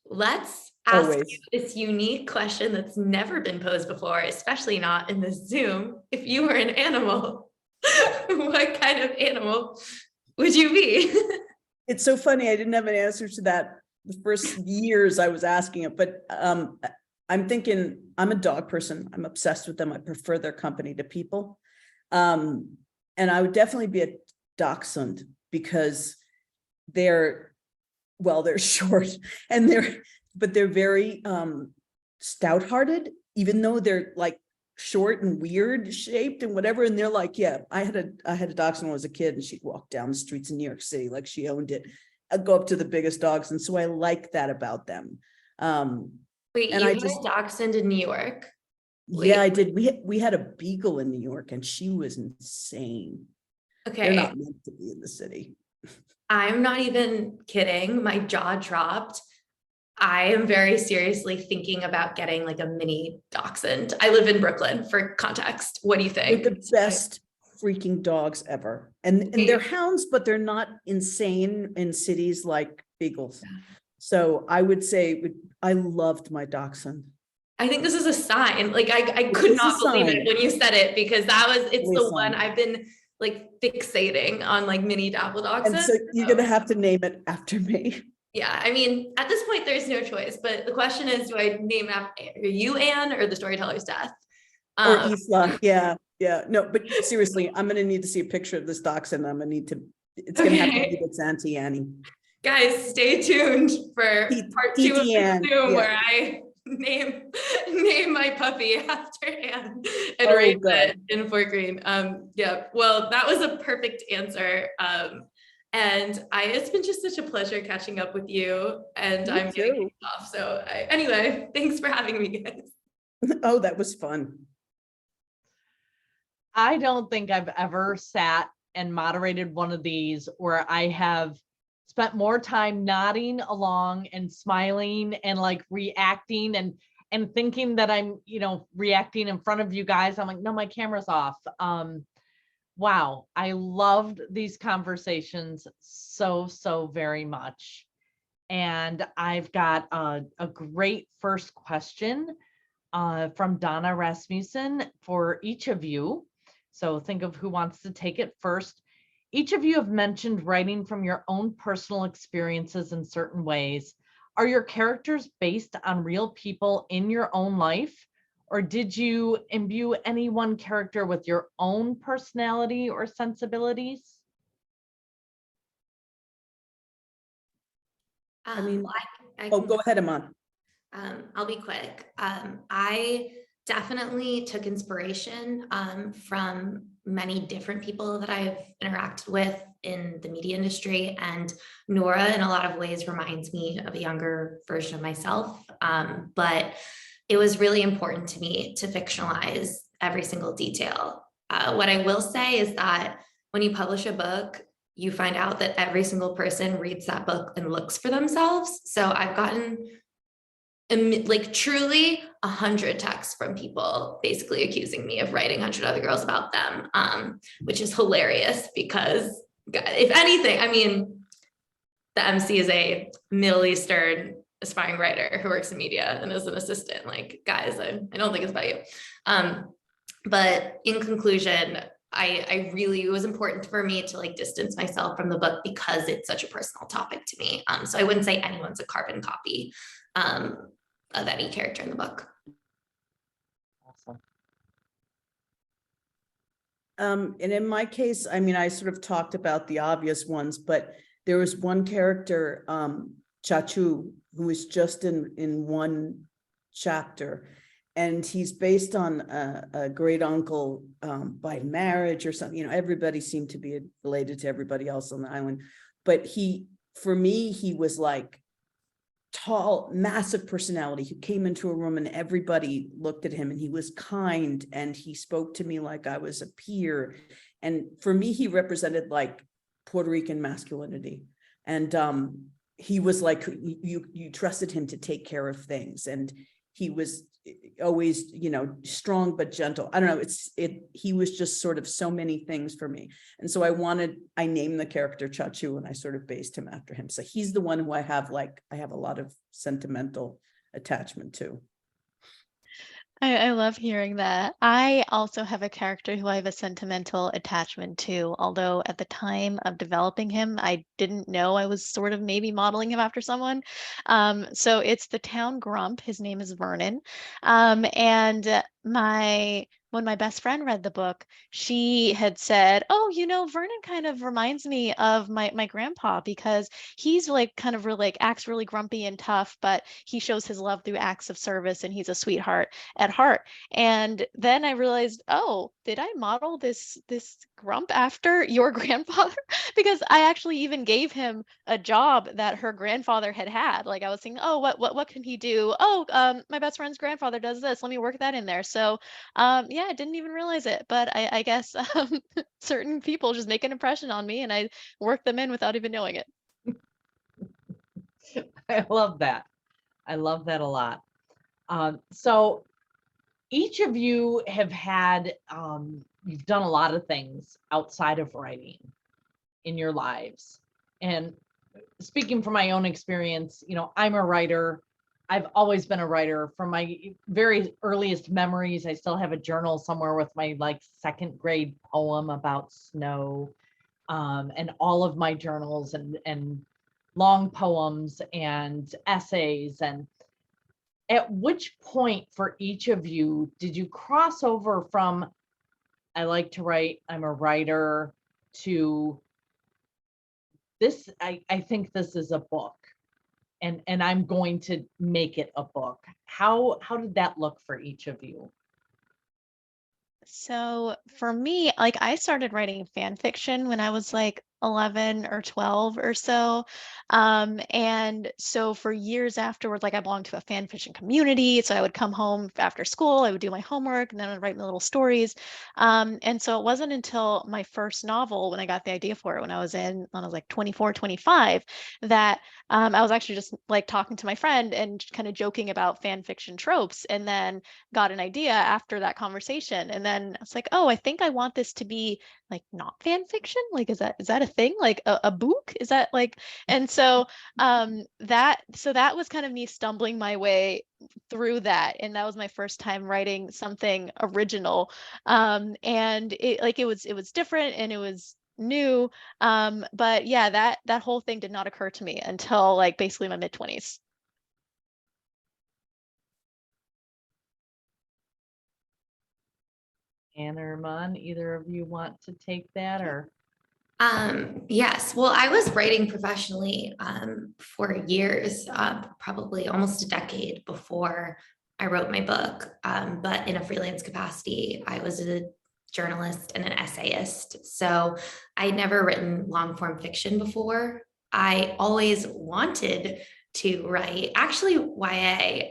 D: Let's ask you this unique question that's never been posed before, especially not in this Zoom. If you were an animal, what kind of animal would you be?
B: It's so funny. I didn't have an answer to that the first years I was asking it, but I'm thinking I'm a dog person. I'm obsessed with them. I prefer their company to people. And I would definitely be a dachshund because they're short and they're very stout-hearted, even though they're like short and weird shaped and whatever. And they're like, yeah, I had a dachshund when I was a kid, and she'd walk down the streets in New York City like she owned it. I'd go up to the biggest dogs, and so I like that about them.
D: Wait,
B: and
D: you
B: I
D: had
B: just
D: a dachshund in New York?
B: yeah, I did. We had a beagle in New York, and she was insane.
D: Okay.
B: They're not meant to be in the city.
D: I'm not even kidding. My jaw dropped. I am very seriously thinking about getting like a mini dachshund. I live in Brooklyn, for context. What do you
B: They're
D: think?
B: the best freaking dogs ever. And they're hounds, but they're not insane in cities like beagles. So I would say I loved my dachshund.
D: I think this is a sign. Like I could not believe it when you said it, because it's the one I've been like fixating on, like mini dapple dachshund.
B: And so you're gonna have to name it after me.
D: Yeah, I mean, at this point, there's no choice. But the question is, do I name it after you, Anne, or the storyteller's death?
B: Or Isla, yeah. No, but seriously, I'm gonna need to see a picture of this dachshund. It's gonna have to be its Auntie Annie.
D: Guys, stay tuned for part 2 of the Zoom where I name my puppy after Anne and raise it in Fort Greene. Yeah, well, that was a perfect answer. And it's been just such a pleasure catching up with you, and I'm getting off. So anyway, thanks for having me, guys.
B: Oh, that was fun.
A: I don't think I've ever sat and moderated one of these where I have spent more time nodding along and smiling and like reacting and thinking that I'm, reacting in front of you guys. I'm like, no, my camera's off. Wow, I loved these conversations so very much. And I've got a great first question from Donna Rasmussen for each of you. So think of who wants to take it first. Each of you have mentioned writing from your own personal experiences in certain ways. Are your characters based on real people in your own life? Or did you imbue any one character with your own personality or sensibilities?
B: I mean,
D: I
B: go ahead, Iman.
D: I'll be quick. I definitely took inspiration from many different people that I've interacted with in the media industry, and Nora in a lot of ways reminds me of a younger version of myself. But it was really important to me to fictionalize every single detail. What I will say is that when you publish a book, you find out that every single person reads that book and looks for themselves. So I've gotten like truly 100 texts from people basically accusing me of writing 100 Other Girls about them, which is hilarious because if anything, I mean, the MC is a Middle Eastern aspiring writer who works in media and is an assistant. Like, guys, I don't think it's about you. But in conclusion, it was important for me to like distance myself from the book because it's such a personal topic to me. So I wouldn't say anyone's a carbon copy of any character in the book.
A: Awesome.
B: And in my case, I mean, I sort of talked about the obvious ones, but there was one character, Chachu, who was just in one chapter, and he's based on a great uncle by marriage or something. Everybody seemed to be related to everybody else on the island, but for me, he was like tall, massive personality who came into a room and everybody looked at him, and he was kind and he spoke to me like I was a peer. And for me, he represented like Puerto Rican masculinity. And he was like, you trusted him to take care of things. And he was always, strong, but gentle. I don't know. He was just sort of so many things for me. And so I named the character Chachu, and I sort of based him after him. So he's the one who I have a lot of sentimental attachment to.
C: I love hearing that. I also have a character who I have a sentimental attachment to, although at the time of developing him, I didn't know I was sort of maybe modeling him after someone. So it's the town grump. His name is Vernon. And when my best friend read the book, she had said, "Oh, Vernon kind of reminds me of my grandpa because he's like kind of really like acts really grumpy and tough, but he shows his love through acts of service and he's a sweetheart at heart." And then I realized, oh, did I model this grump after your grandfather? Because I actually even gave him a job that her grandfather had had. Like I was thinking, oh, what can he do? Oh, my best friend's grandfather does this. Let me work that in there. So yeah, I didn't even realize it, but I guess certain people just make an impression on me and I work them in without even knowing it.
A: I love that. I love that a lot. So each of you have had, you've done a lot of things outside of writing in your lives. And speaking from my own experience, I'm a writer. I've always been a writer from my very earliest memories. I still have a journal somewhere with my like second grade poem about snow, and all of my journals and long poems and essays. And at which point for each of you did you cross over from I like to write, I'm a writer, to this, I think this is a book and I'm going to make it a book. How did that look for each of you?
C: So for me, like I started writing fan fiction when I was like 11 or 12 or so. And so for years afterwards, like I belonged to a fan fiction community. So I would come home after school, I would do my homework, and then I'd write my little stories. And so it wasn't until my first novel, when I got the idea for it, when I was like 24, 25, that I was actually just like talking to my friend and kind of joking about fan fiction tropes. And then got an idea after that conversation. And then I was like, oh, I think I want this to be like not fan fiction. Like, is that a thing? Like a book? Is that like, and so that was kind of me stumbling my way through that. And that was my first time writing something original. And it was different and it was new. But yeah, that whole thing did not occur to me until like basically my mid-20s.
A: Anne or Iman, either of you want to take that or?
D: Yes, well, I was writing professionally for years, probably almost a decade before I wrote my book. But in a freelance capacity, I was a journalist and an essayist. So I'd never written long form fiction before. I always wanted to write actually YA,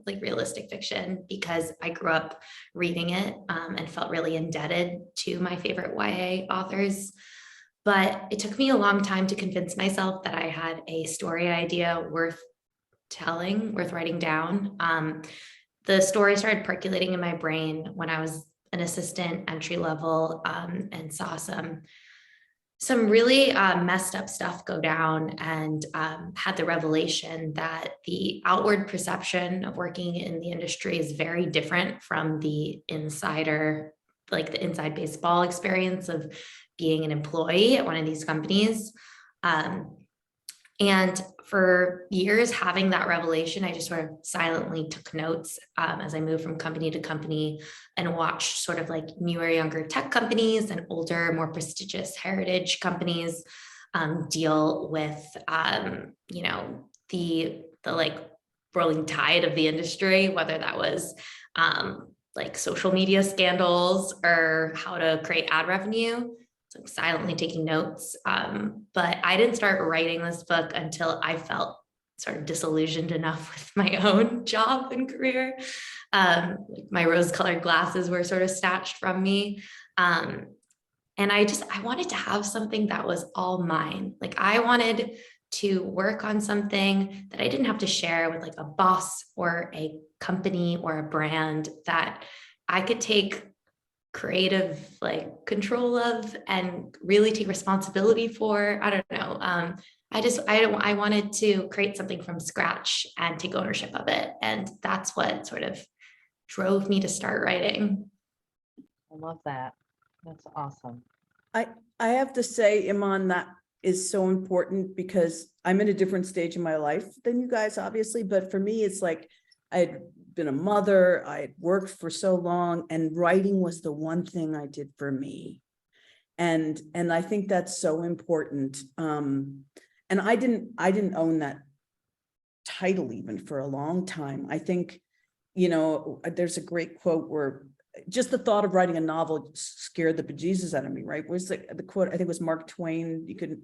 D: like realistic fiction, because I grew up reading it and felt really indebted to my favorite YA authors. But it took me a long time to convince myself that I had a story idea worth telling, worth writing down. The story started percolating in my brain when I was an assistant entry level, and saw some really messed up stuff go down, and had the revelation that the outward perception of working in the industry is very different from the insider, like the inside baseball experience of being an employee at one of these companies. And for years, having that revelation, I just sort of silently took notes as I moved from company to company and watched sort of like newer, younger tech companies and older, more prestigious heritage companies deal with, the like rolling tide of the industry, whether that was like social media scandals or how to create ad revenue. So I'm silently taking notes. But I didn't start writing this book until I felt sort of disillusioned enough with my own job and career. Like my rose-colored glasses were sort of snatched from me. And I wanted to have something that was all mine. Like I wanted to work on something that I didn't have to share with like a boss or a company or a brand, that I could take creative like control of and really take responsibility for. I don't know. I wanted to create something from scratch and take ownership of it. And that's what sort of drove me to start writing.
A: I love that. That's awesome.
B: I have to say, Iman, that is so important because I'm in a different stage in my life than you guys, obviously. But for me, it's like I'd been a mother, I had worked for so long, and writing was the one thing I did for me. And I think that's so important. And I didn't own that title even for a long time. I think, there's a great quote where just the thought of writing a novel scared the bejesus out of me, right? Where's the quote? I think it was Mark Twain. You could,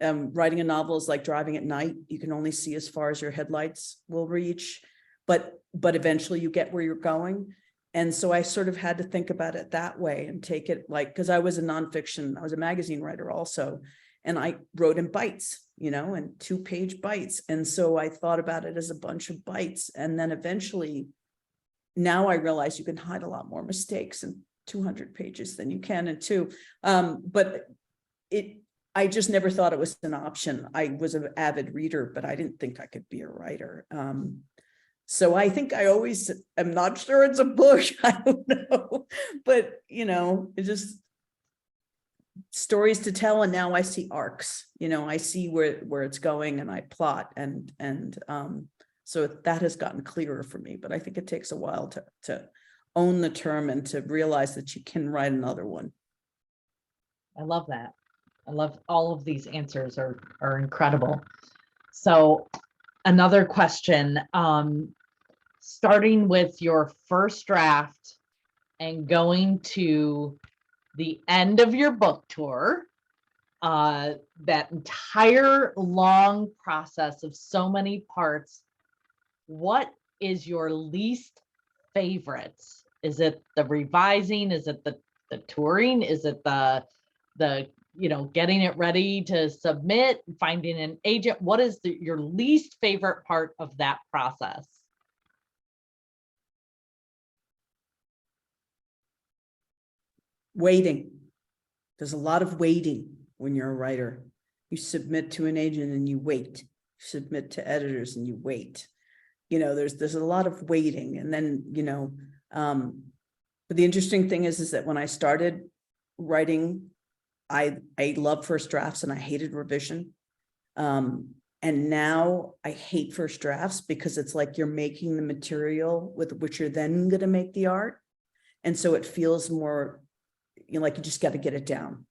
B: writing a novel is like driving at night. You can only see as far as your headlights will reach, but eventually you get where you're going. And so I sort of had to think about it that way and take it like, because I was a magazine writer also, and I wrote in bites, and 2-page bites. And so I thought about it as a bunch of bites. And then eventually, now I realize you can hide a lot more mistakes in 200 pages than you can in 2. But I just never thought it was an option. I was an avid reader, but I didn't think I could be a writer. So I think I always am not sure it's a book. I don't know, but it's just stories to tell. And now I see arcs, I see where it's going, and I plot and so that has gotten clearer for me, but I think it takes a while to own the term and to realize that you can write another one.
A: I love that. I love all of these answers are incredible. So another question, starting with your first draft and going to the end of your book tour, that entire long process of so many parts, what is your least favorite? Is it the revising? Is it the touring? Is it the getting it ready to submit, finding an agent? What is your least favorite part of that process?
B: Waiting. There's a lot of waiting when you're a writer. You submit to an agent and you wait. You submit to editors and you wait. There's a lot of waiting. And then, but the interesting thing is that when I started writing, I love first drafts and I hated revision. And now I hate first drafts because it's like you're making the material with which you're then going to make the art. And so it feels more, like you just got to get it down.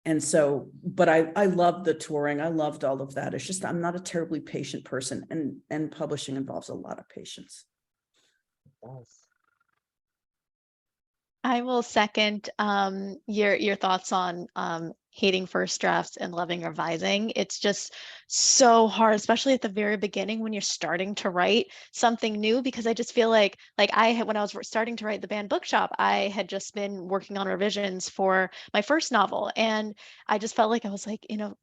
B: And so, but I loved the touring. I loved all of that. It's just, I'm not a terribly patient person, and publishing involves a lot of patience.
A: It does.
C: I will second your thoughts on hating first drafts and loving revising. It's just so hard, especially at the very beginning when you're starting to write something new, because I just feel like when I was starting to write The Banned Bookshop, I had just been working on revisions for my first novel, and I just felt like I was like in a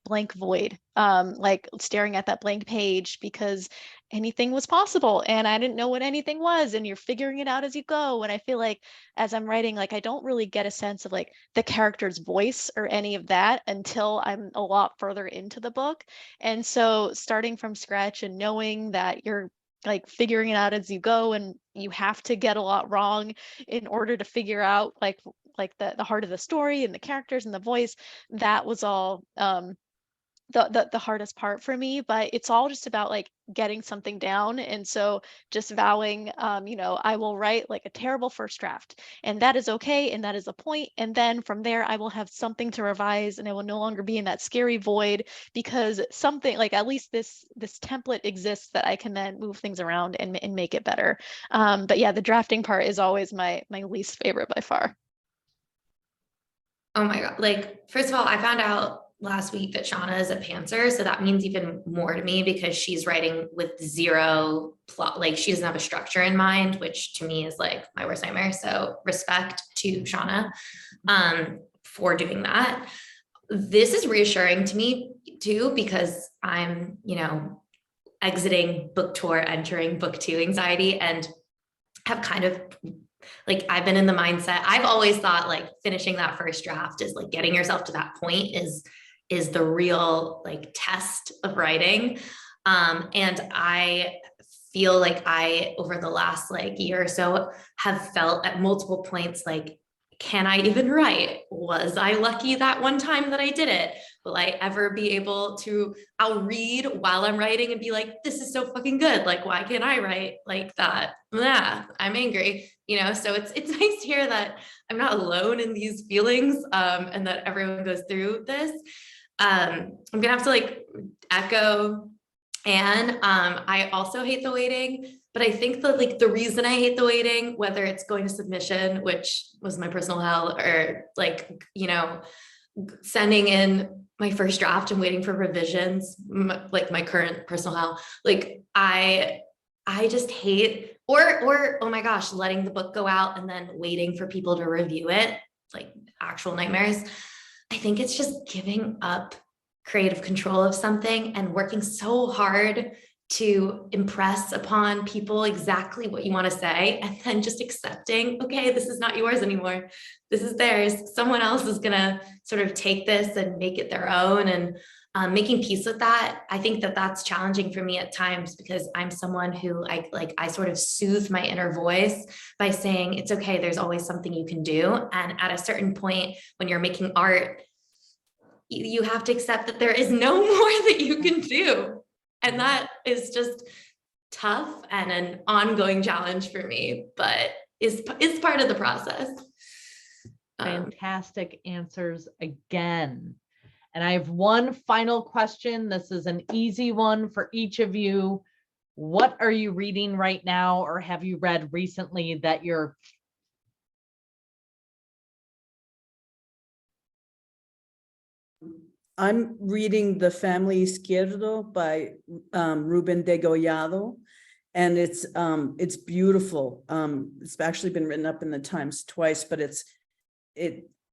C: blank void, like staring at that blank page, because anything was possible and I didn't know what anything was, and you're figuring it out as you go. And I feel like as I'm writing, like I don't really get a sense of like the character's voice or any of that until I'm a lot further into the book. And so starting from scratch and knowing that you're like figuring it out as you go, and you have to get a lot wrong in order to figure out like the heart of the story and the characters and the voice, that was all the hardest part for me. But it's all just about like getting something down. And so just vowing, I will write like a terrible first draft, and that is okay, and that is a point. And then from there I will have something to revise, and I will no longer be in that scary void, because something like, at least this template exists that I can then move things around and make it better. But yeah, the drafting part is always my least favorite by far.
D: Oh my God. Like, first of all, I found out last week that Shauna is a pantser. So that means even more to me, because she's writing with zero plot. Like, she doesn't have a structure in mind, which to me is like my worst nightmare. So respect to Shauna for doing that. This is reassuring to me too, because I'm, exiting book tour, entering book 2 anxiety, and have kind of like, I've been in the mindset, I've always thought like finishing that first draft is like getting yourself to that point is the real like test of writing. And I feel like I, over the last like year or so, have felt at multiple points like can I even write? Was I lucky that one time that I did it? Will I ever be able to, I'll read while I'm writing and be like, this is so fucking good. Like, why can't I write like that? Yeah, I'm angry, you know? So it's nice to hear that I'm not alone in these feelings, and that everyone goes through this. I'm gonna have to like echo, and I also hate the waiting, but I think that like the reason I hate the waiting, whether it's going to submission, which was my personal hell, or like, you know, sending in my first draft and waiting for revisions, like my current personal hell, like I just hate, or oh my gosh, letting the book go out and then waiting for people to review it, like actual nightmares. I think it's just giving up creative control of something and working so hard to impress upon people exactly what you want to say, and then just accepting, okay, this is not yours anymore. This is theirs. Someone else is going to sort of take this and make it their own, and making peace with that. I think that that's challenging for me at times, because I'm someone who I sort of soothe my inner voice by saying, it's okay, there's always something you can do. And at a certain point when you're making art, you have to accept that there is no more that you can do. And that is just tough and an ongoing challenge for me, but is part of the process.
A: Fantastic answers again. And I have one final question. This is an easy one for each of you. What are you reading right now, or have you read recently that you're
B: I'm reading The Family Izquierdo by Ruben Degollado, and it's beautiful. It's actually been written up in the Times twice, but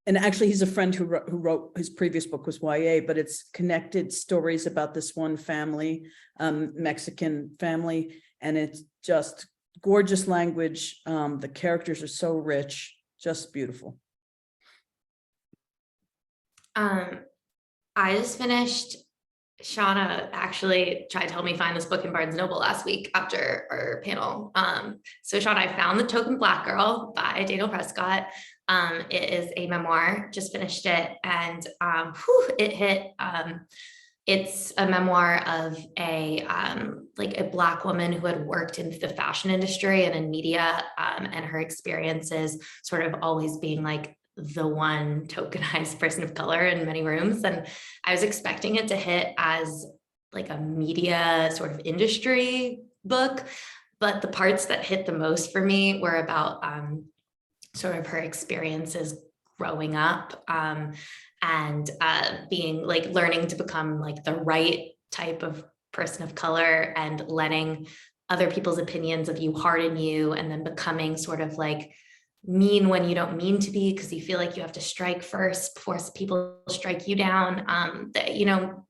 B: and actually he's a friend who wrote his previous book was YA, but it's connected stories about this one family, Mexican family, and it's just gorgeous language. The characters are so rich, just beautiful.
D: I just finished, Shauna actually tried to help me find this book in Barnes & Noble last week after our panel. So Shauna, I found The Token Black Girl by Daniel Prescott. It is a memoir, just finished it, and it hit. It's a memoir of a Black woman who had worked in the fashion industry and in media, and her experiences sort of always being like the one tokenized person of color in many rooms. And I was expecting it to hit as like a media sort of industry book, but the parts that hit the most for me were about sort of her experiences growing up, and being like learning to become like the right type of person of color, and letting other people's opinions of you harden you, and then becoming sort of like mean when you don't mean to be, because you feel like you have to strike first before people strike you down. That, you know,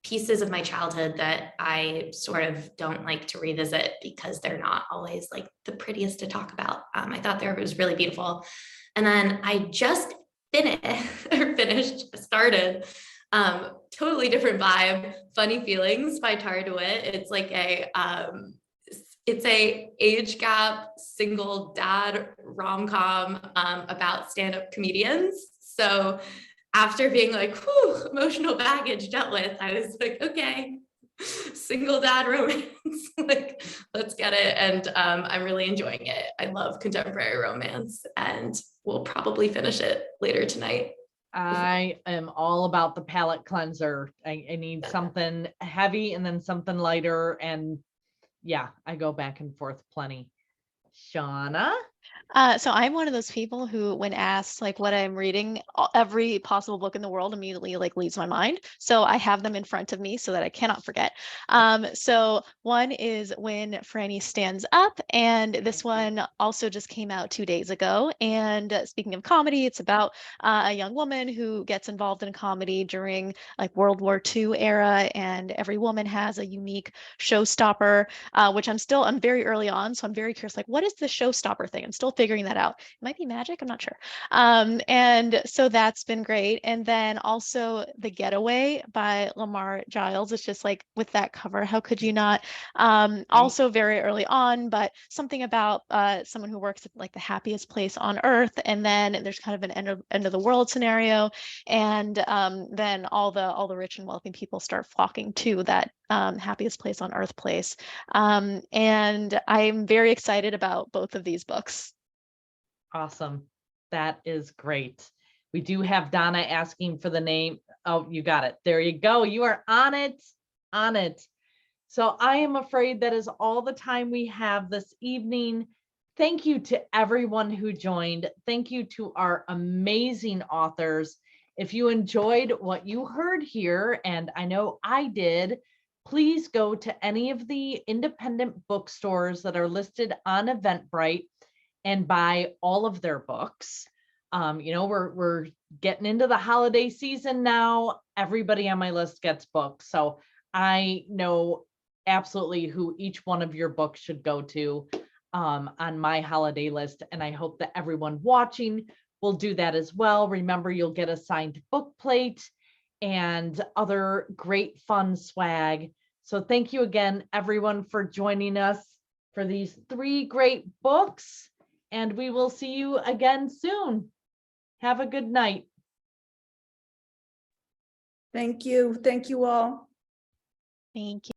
D: pieces of my childhood that I sort of don't like to revisit because they're not always like the prettiest to talk about. I thought it was really beautiful. And then I just started totally different vibe, Funny Feelings by Tara DeWitt. It's like it's a age gap single dad rom-com about stand-up comedians. So after being like, whew, emotional baggage dealt with, I was like, okay, single dad romance, like, let's get it. And I'm really enjoying it. I love contemporary romance, and we'll probably finish it later tonight.
A: I am all about the palate cleanser. I need something heavy and then something lighter. And yeah, I go back and forth plenty. Shauna?
C: So I'm one of those people who, when asked like what I'm reading, every possible book in the world immediately like leaves my mind. So I have them in front of me so that I cannot forget. So one is When Franny Stands Up, and this one also just came out 2 days ago. And speaking of comedy, it's about a young woman who gets involved in comedy during like World War II era, and every woman has a unique showstopper, which I'm very early on, so I'm very curious, like, what is the showstopper thing? I'm still figuring figuring that out. It might be magic, I'm not sure. And so that's been great. And then also The Getaway by Lamar Giles. It's just like, with that cover, how could you not? Also very early on, but something about someone who works at like the happiest place on earth, and then there's kind of an end of the world scenario, and then all the rich and wealthy people start flocking to that happiest place on earth place. And I'm very excited about both of these books.
A: Awesome. That is great. We do have Donna asking for the name. Oh, you got it. There you go. You are on it. On it. So I am afraid that is all the time we have this evening. Thank you to everyone who joined. Thank you to our amazing authors. If you enjoyed what you heard here, and I know I did, please go to any of the independent bookstores that are listed on Eventbrite and buy all of their books. We're getting into the holiday season now. Everybody on my list gets books. So I know absolutely who each one of your books should go to on my holiday list. And I hope that everyone watching will do that as well. Remember, you'll get a signed book plate and other great fun swag. So thank you again, everyone, for joining us for these 3 great books. And we will see you again soon. Have a good night.
B: Thank you. Thank you all.
C: Thank you.